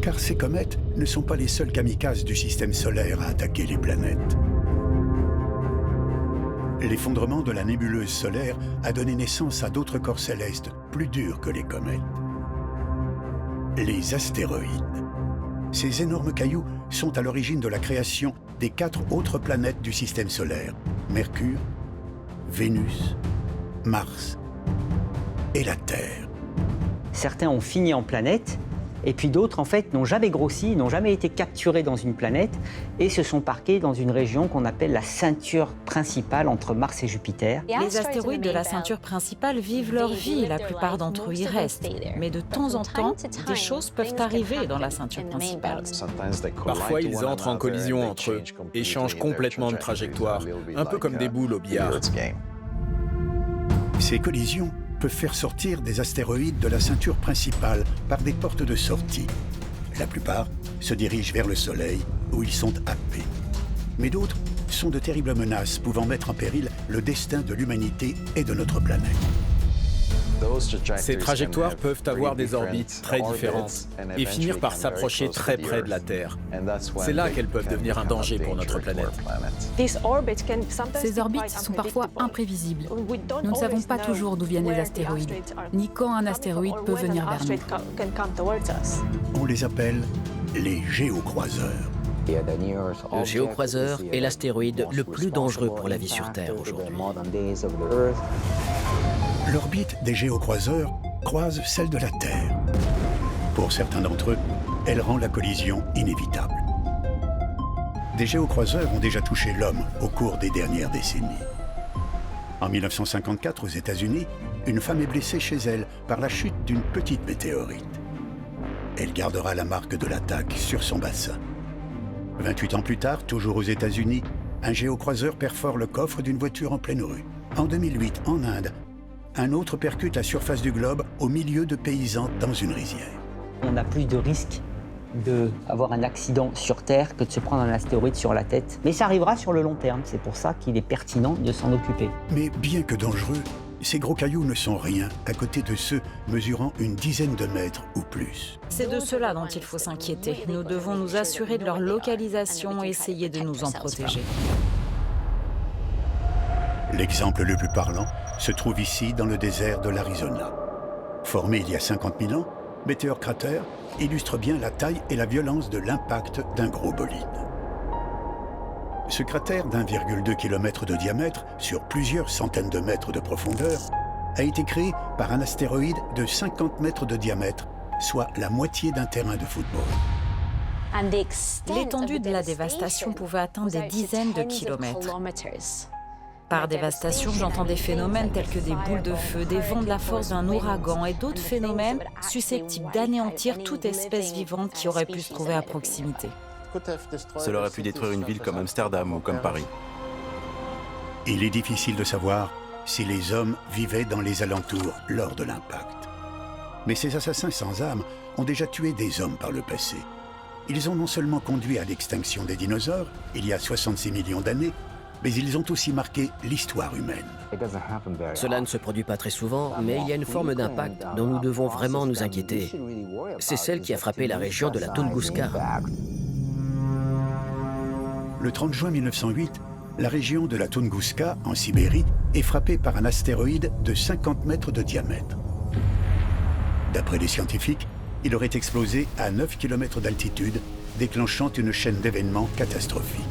Car ces comètes ne sont pas les seuls kamikazes du système solaire à attaquer les planètes. L'effondrement de la nébuleuse solaire a donné naissance à d'autres corps célestes plus durs que les comètes. Les astéroïdes. Ces énormes cailloux sont à l'origine de la création des 4 autres planètes du système solaire: Mercure, Vénus, Mars et la Terre. Certains ont fini en planète, et puis d'autres, en fait, n'ont jamais grossi, n'ont jamais été capturés dans une planète et se sont parqués dans une région qu'on appelle la ceinture principale entre Mars et Jupiter. Les astéroïdes de la ceinture principale vivent leur vie, la plupart d'entre eux y restent. Mais de temps en temps, des choses peuvent arriver dans la ceinture principale. Parfois, ils entrent en collision entre eux et changent complètement de trajectoire, un peu comme des boules au billard. Ces collisions peuvent faire sortir des astéroïdes de la ceinture principale par des portes de sortie. La plupart se dirigent vers le Soleil, où ils sont happés. Mais d'autres sont de terribles menaces pouvant mettre en péril le destin de l'humanité et de notre planète. Ces trajectoires peuvent avoir des orbites très différentes et finir par s'approcher très près de la Terre. C'est là qu'elles peuvent devenir un danger pour notre planète. Ces orbites sont parfois imprévisibles. Nous ne savons pas toujours d'où viennent les astéroïdes, ni quand un astéroïde peut venir vers nous. On les appelle les géocroiseurs. Le géocroiseur est l'astéroïde le plus dangereux pour la vie sur Terre aujourd'hui. L'orbite des géocroiseurs croise celle de la Terre. Pour certains d'entre eux, elle rend la collision inévitable. Des géocroiseurs ont déjà touché l'homme au cours des dernières décennies. En 1954, aux États-Unis, une femme est blessée chez elle par la chute d'une petite météorite. Elle gardera la marque de l'attaque sur son bassin. 28 ans plus tard, toujours aux États-Unis, un géocroiseur perfore le coffre d'une voiture en pleine rue. En 2008, en Inde, un autre percute la surface du globe au milieu de paysans dans une rizière. On a plus de risques d'avoir un accident sur Terre que de se prendre un astéroïde sur la tête. Mais ça arrivera sur le long terme, c'est pour ça qu'il est pertinent de s'en occuper. Mais bien que dangereux, ces gros cailloux ne sont rien à côté de ceux mesurant une dizaine de mètres ou plus. C'est de cela dont il faut s'inquiéter. Nous devons nous assurer de leur localisation et essayer de nous en protéger. L'exemple le plus parlant se trouve ici dans le désert de l'Arizona. Formé il y a 50 000 ans, Meteor Crater illustre bien la taille et la violence de l'impact d'un gros bolide. Ce cratère d'1,2 km de diamètre sur plusieurs centaines de mètres de profondeur a été créé par un astéroïde de 50 mètres de diamètre, soit la moitié d'un terrain de football. L'étendue de la dévastation pouvait atteindre des dizaines de kilomètres. Par dévastation, j'entends des phénomènes tels que des boules de feu, des vents de la force d'un ouragan et d'autres phénomènes susceptibles d'anéantir toute espèce vivante qui aurait pu se trouver à proximité. Cela aurait pu détruire une ville comme Amsterdam ou comme Paris. Il est difficile de savoir si les hommes vivaient dans les alentours lors de l'impact. Mais ces assassins sans âme ont déjà tué des hommes par le passé. Ils ont non seulement conduit à l'extinction des dinosaures, il y a 66 millions d'années, mais ils ont aussi marqué l'histoire humaine. Cela ne se produit pas très souvent, mais il y a une forme d'impact dont nous devons vraiment nous inquiéter. C'est celle qui a frappé la région de la Tunguska. Le 30 juin 1908, la région de la Tunguska, en Sibérie, est frappée par un astéroïde de 50 mètres de diamètre. D'après les scientifiques, il aurait explosé à 9 km d'altitude, déclenchant une chaîne d'événements catastrophiques.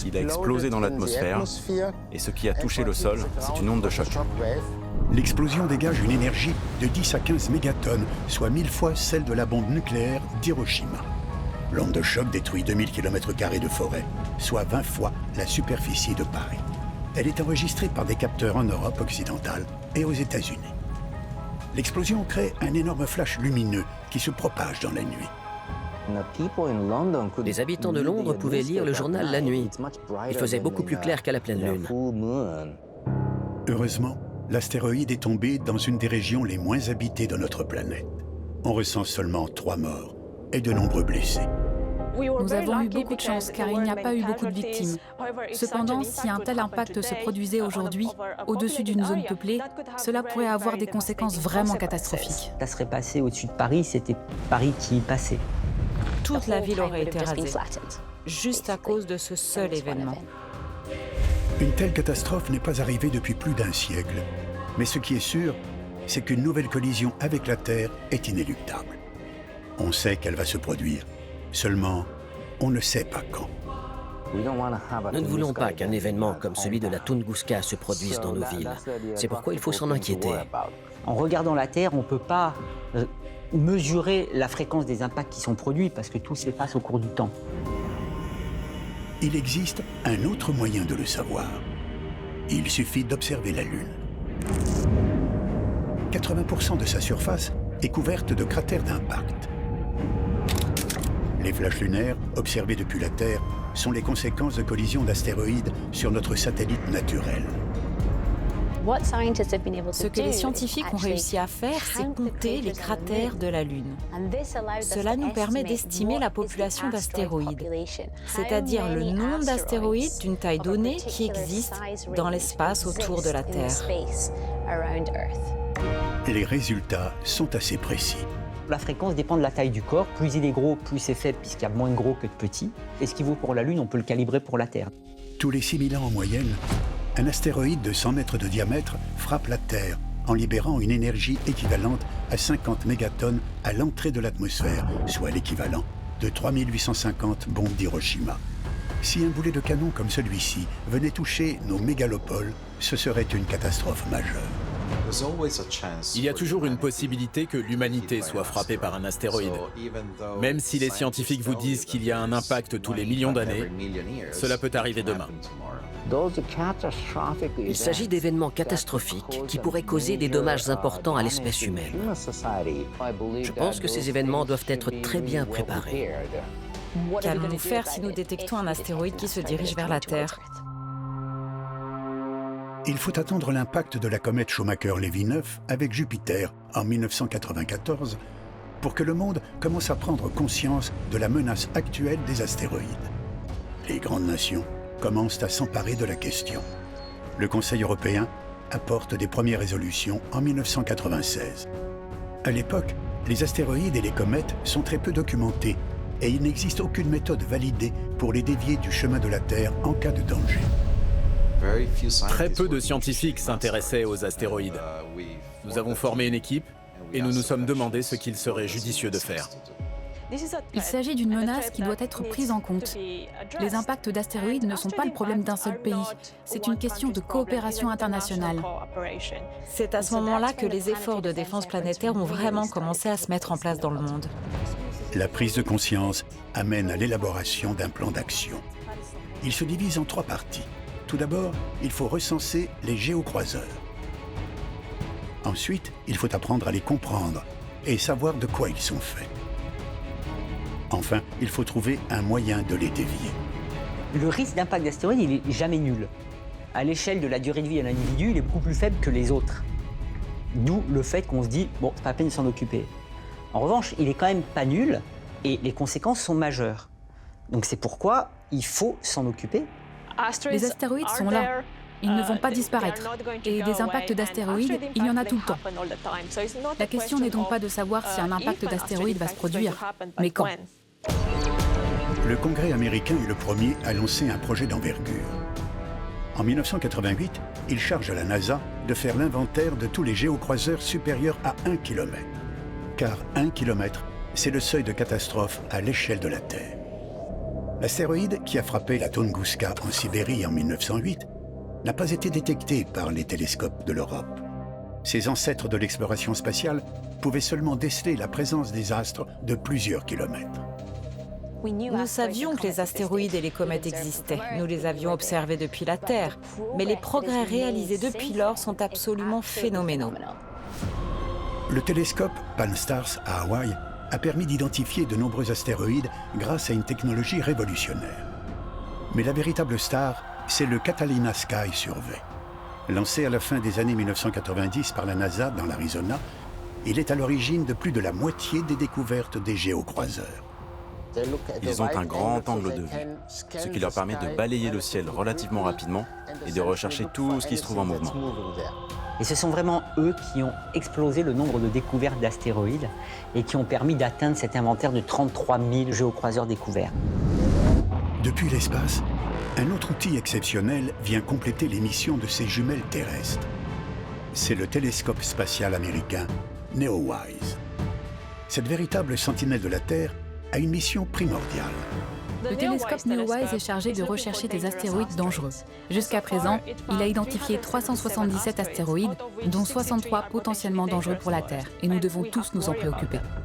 Il a explosé dans l'atmosphère et ce qui a touché le sol, c'est une onde de choc. L'explosion dégage une énergie de 10 à 15 mégatonnes, soit 1000 fois celle de la bombe nucléaire d'Hiroshima. L'onde de choc détruit 2000 km² de forêt, soit 20 fois la superficie de Paris. Elle est enregistrée par des capteurs en Europe occidentale et aux États-Unis. L'explosion crée un énorme flash lumineux qui se propage dans la nuit. Les habitants de Londres pouvaient lire le journal la nuit. Il faisait beaucoup plus clair qu'à la pleine lune. Heureusement, l'astéroïde est tombé dans une des régions les moins habitées de notre planète. On recense seulement 3 morts et de nombreux blessés. Nous avons eu beaucoup de chance car il n'y a pas eu beaucoup de victimes. Cependant, si un tel impact se produisait aujourd'hui, au-dessus d'une zone peuplée, cela pourrait avoir des conséquences vraiment catastrophiques. Ça serait passé au-dessus de Paris, c'était Paris qui y passait. Toute la ville aurait été rasée, juste à cause de ce seul événement. Une telle catastrophe n'est pas arrivée depuis plus d'un siècle. Mais ce qui est sûr, c'est qu'une nouvelle collision avec la Terre est inéluctable. On sait qu'elle va se produire. Seulement, on ne sait pas quand. Nous ne voulons pas qu'un événement comme celui de la Tunguska se produise dans nos villes. C'est pourquoi il faut s'en inquiéter. En regardant la Terre, on ne peut pas mesurer la fréquence des impacts qui sont produits parce que tout s'efface au cours du temps. Il existe un autre moyen de le savoir. Il suffit d'observer la Lune. 80% de sa surface est couverte de cratères d'impact. Les flashs lunaires, observés depuis la Terre, sont les conséquences de collisions d'astéroïdes sur notre satellite naturel. Ce que les scientifiques ont réussi à faire, c'est compter les cratères de la Lune. Cela nous permet d'estimer la population d'astéroïdes, c'est-à-dire le nombre d'astéroïdes d'une taille donnée qui existent dans l'espace autour de la Terre. Les résultats sont assez précis. La fréquence dépend de la taille du corps. Plus il est gros, plus c'est faible puisqu'il y a moins de gros que de petits. Et ce qui vaut pour la Lune, on peut le calibrer pour la Terre. Tous les 6000 ans en moyenne, un astéroïde de 100 mètres de diamètre frappe la Terre en libérant une énergie équivalente à 50 mégatonnes à l'entrée de l'atmosphère, soit l'équivalent de 3850 bombes d'Hiroshima. Si un boulet de canon comme celui-ci venait toucher nos mégalopoles, ce serait une catastrophe majeure. Il y a toujours une possibilité que l'humanité soit frappée par un astéroïde. Même si les scientifiques vous disent qu'il y a un impact tous les millions d'années, cela peut arriver demain. Il s'agit d'événements catastrophiques qui pourraient causer des dommages importants à l'espèce humaine. Je pense que ces événements doivent être très bien préparés. Qu'allons-nous faire si nous détectons un astéroïde qui se dirige vers la Terre ? Il faut attendre l'impact de la comète Shoemaker-Levy 9 avec Jupiter en 1994 pour que le monde commence à prendre conscience de la menace actuelle des astéroïdes. Les grandes nations commencent à s'emparer de la question. Le Conseil européen apporte des premières résolutions en 1996. À l'époque, les astéroïdes et les comètes sont très peu documentés et il n'existe aucune méthode validée pour les dévier du chemin de la Terre en cas de danger. Très peu de scientifiques s'intéressaient aux astéroïdes. Nous avons formé une équipe et nous nous sommes demandé ce qu'il serait judicieux de faire. Il s'agit d'une menace qui doit être prise en compte. Les impacts d'astéroïdes ne sont pas le problème d'un seul pays. C'est une question de coopération internationale. C'est à ce moment-là que les efforts de défense planétaire ont vraiment commencé à se mettre en place dans le monde. La prise de conscience amène à l'élaboration d'un plan d'action. Il se divise en 3 parties. Tout d'abord, il faut recenser les géocroiseurs. Ensuite, il faut apprendre à les comprendre et savoir de quoi ils sont faits. Enfin, il faut trouver un moyen de les dévier. Le risque d'impact d'astéroïde, il n'est jamais nul. À l'échelle de la durée de vie d'un individu, il est beaucoup plus faible que les autres. D'où le fait qu'on se dit, bon, c'est pas la peine de s'en occuper. En revanche, il est quand même pas nul et les conséquences sont majeures. Donc c'est pourquoi il faut s'en occuper. Les astéroïdes sont là. Ils ne vont pas disparaître. Et des impacts d'astéroïdes, il y en a tout le temps. La question n'est donc pas de savoir si un impact d'astéroïde va se produire, mais quand. Le Congrès américain est le premier à lancer un projet d'envergure. En 1988, il charge à la NASA de faire l'inventaire de tous les géocroiseurs supérieurs à 1 km. Car 1 km, c'est le seuil de catastrophe à l'échelle de la Terre. L'astéroïde qui a frappé la Tunguska en Sibérie en 1908 n'a pas été détecté par les télescopes de l'Europe. Ces ancêtres de l'exploration spatiale pouvaient seulement déceler la présence des astres de plusieurs kilomètres. Nous savions que les astéroïdes et les comètes existaient. Nous les avions observés depuis la Terre. Mais les progrès réalisés depuis lors sont absolument phénoménaux. Le télescope Pan-STARRS à Hawaï a permis d'identifier de nombreux astéroïdes grâce à une technologie révolutionnaire. Mais la véritable star, c'est le Catalina Sky Survey. Lancé à la fin des années 1990 par la NASA dans l'Arizona, il est à l'origine de plus de la moitié des découvertes des géocroiseurs. Ils ont un grand angle de vue, ce qui leur permet de balayer le ciel relativement rapidement et de rechercher tout ce qui se trouve en mouvement. Et ce sont vraiment eux qui ont explosé le nombre de découvertes d'astéroïdes et qui ont permis d'atteindre cet inventaire de 33 000 géocroiseurs découverts. Depuis l'espace, un autre outil exceptionnel vient compléter les missions de ces jumelles terrestres. C'est le télescope spatial américain NEOWISE. Cette véritable sentinelle de la Terre a une mission primordiale. Le télescope NEOWISE est chargé de rechercher des astéroïdes dangereux. Jusqu'à présent, il a identifié 377 astéroïdes, dont 63 potentiellement dangereux pour la Terre, et nous devons tous nous en préoccuper.